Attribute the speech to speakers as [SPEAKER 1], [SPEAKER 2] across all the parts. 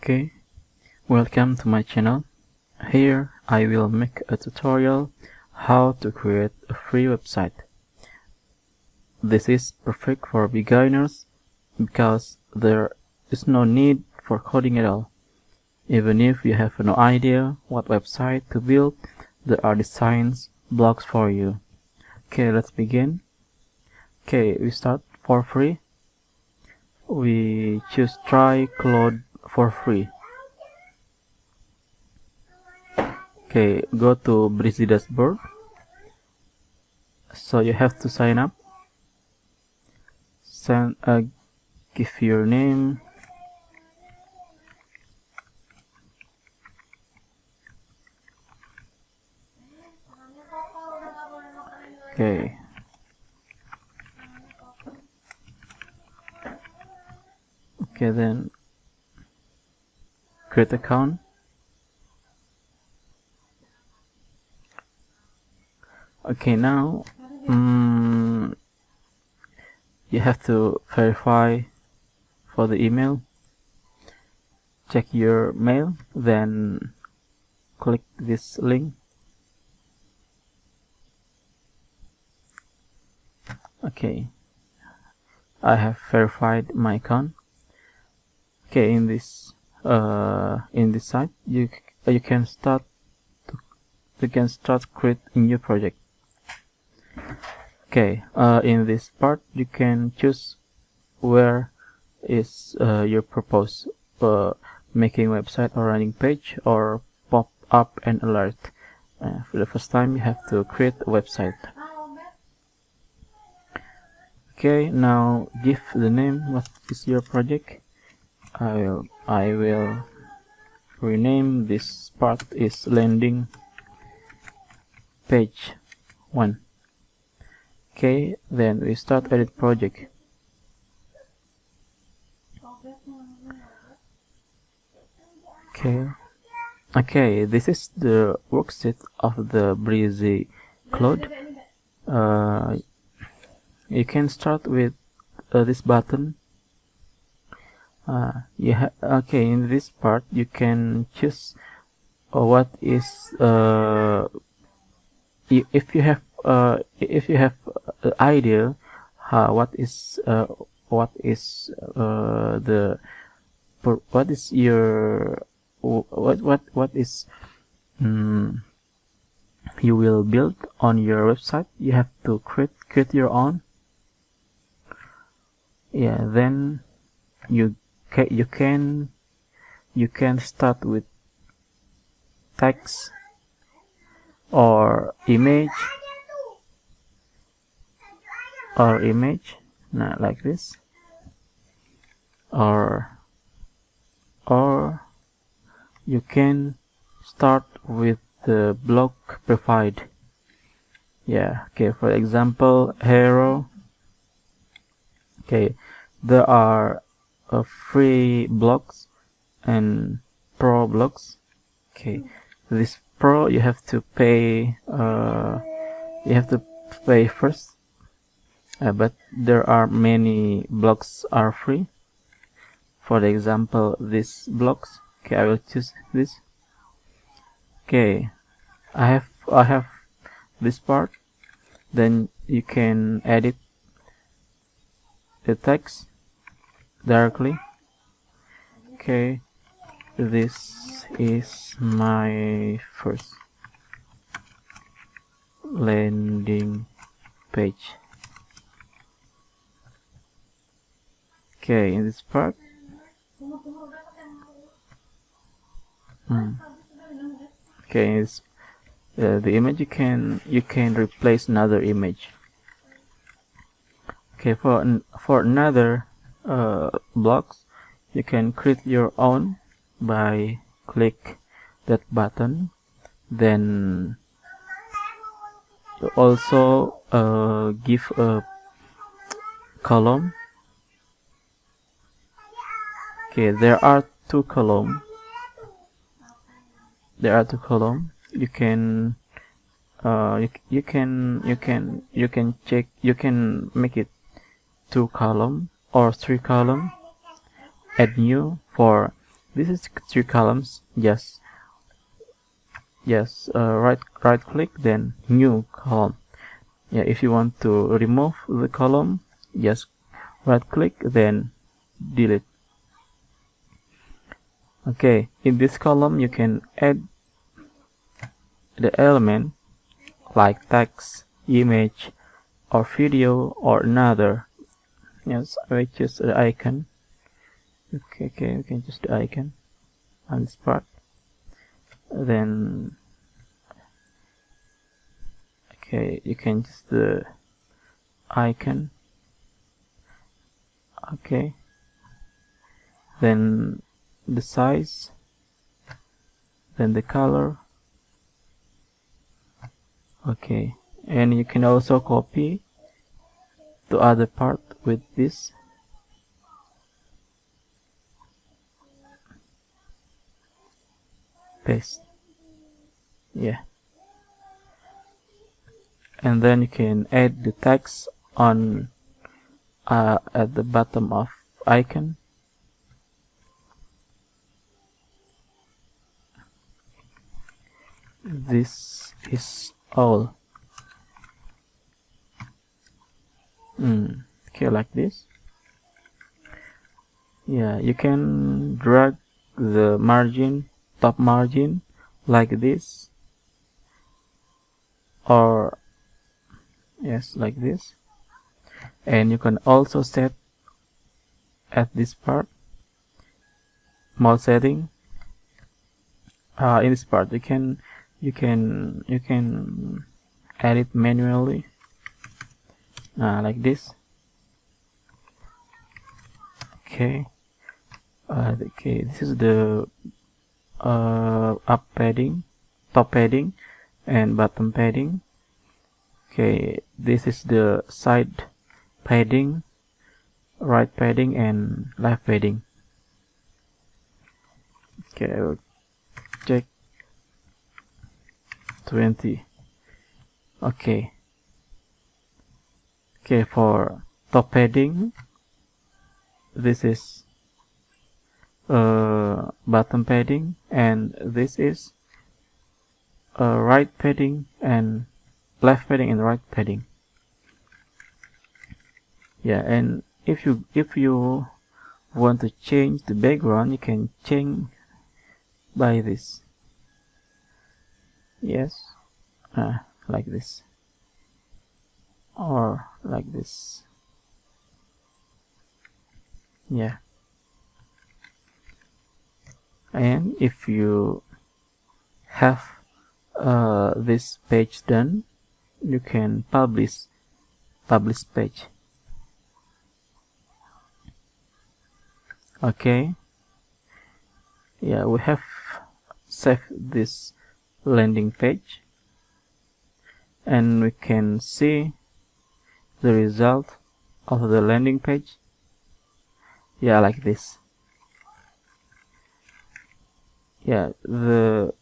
[SPEAKER 1] Okay, welcome to my channel. Here I will make a tutorial how to create a free website. This is perfect for beginners because there is no need for coding at all. Even if you have no idea what website to build, there are designs blogs for you. Okay, let's begin. Okay, we start for free. We choose try Claude for free. Okay, go to Breezy dashboard. So you have to sign up. Give your name. Okay. Okay, then create account. Okay, now you have to verify for the email. Check your mail, then click this link. Okay, I have verified my account. Okay, in this site you can start create a new project. Okay, in this part you can choose where is your purpose, making website or running page or pop up and alert. For the first time you have to create a website. Okay, now give the name. What is your project? I will rename this part is landing page 1. Okay, then we start edit project. Okay, this is the worksheet of the Breezy Claude. You can start with this button. Okay, in this part you can choose what is if you have idea what is your what is you will build on your website. You have to create your own. Yeah, then you can start with text or image like this, or you can start with the blog provide. Yeah, okay, for example, hero. Okay, there are free blogs and pro blogs. Okay, this pro you have to pay first, but there are many blogs are free. For the example, these blogs. Okay, I will choose this. Okay, I have this part. Then you can edit the text directly. Okay, this is my first landing page. Okay, in this part okay, it's the image you can replace another image. Okay, for another blocks you can create your own by click that button. Then you also give a column. Okay, there are two columns. You can make it 2 column or 3 column. Add new for this is 3 columns. Yes, right click, then new column. Yeah, if you want to remove the column, just right click, then delete. Okay, in this column you can add the element like text, image, or video, or another. Yes, I choose the icon. Okay, we can choose the icon on this part. Then okay, you can choose the icon. Okay, then the size, then the color. Okay, and you can also copy the other part with this. Paste. Yeah, and then you can add the text on at the bottom of icon. This is all. Okay, like this. Yeah, you can drag the margin, top margin, like this, or yes, like this. And you can also set at this part small setting. In this part you can add it manually, like this. Okay, this is the up padding, top padding, and bottom padding. Okay, this is the side padding, right padding, and left padding. Okay, I will check 20. Okay, for top padding, this is bottom padding, and this is right padding and left padding and right padding. Yeah, and if you want to change the background, you can change by this. Yes, like this, or like this. Yeah, and if you have this page done, you can publish page. Okay, yeah, we have saved this landing page, and we can see the result of the landing page. Yeah, like this. Yeah, the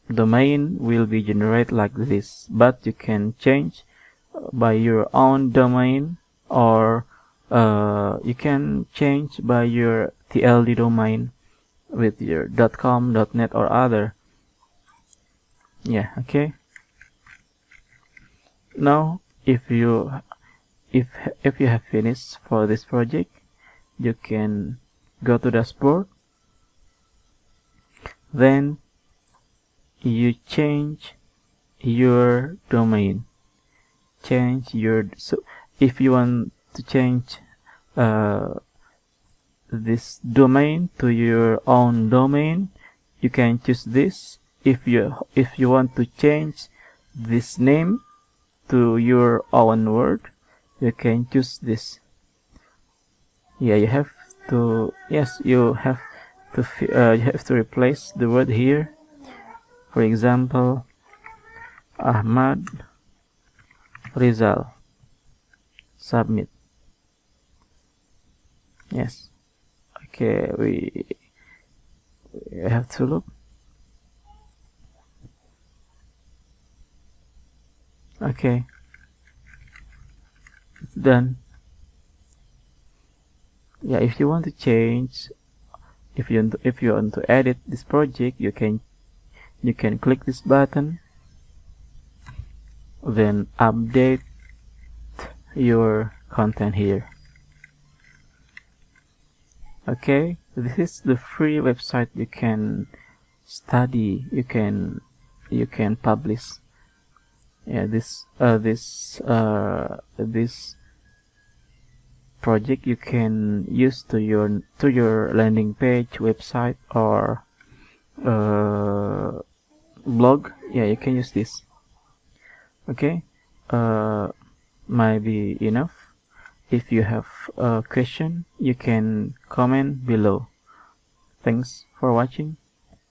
[SPEAKER 1] domain will be generated like this, but you can change by your own domain, or you can change by your TLD domain with your .com, .net, or other. Yeah, okay. Now if you have finished for this project, you can go to dashboard, then you change your domain. So if you want to change this domain to your own domain, you can choose this. If you want to change this name to your own word, you can choose this. Yeah, you have to replace the word here. For example, Ahmad Rizal. Submit. Yes. Okay, we have to look. Okay, it's done. Yeah, if you want to change If you want to edit this project, you can click this button, then update your content here. Okay, this is the free website you can study, you can publish. Yeah, this project you can use to your landing page, website, or blog. Yeah, you can use this. Okay, might be enough. If you have a question, you can comment below. Thanks for watching.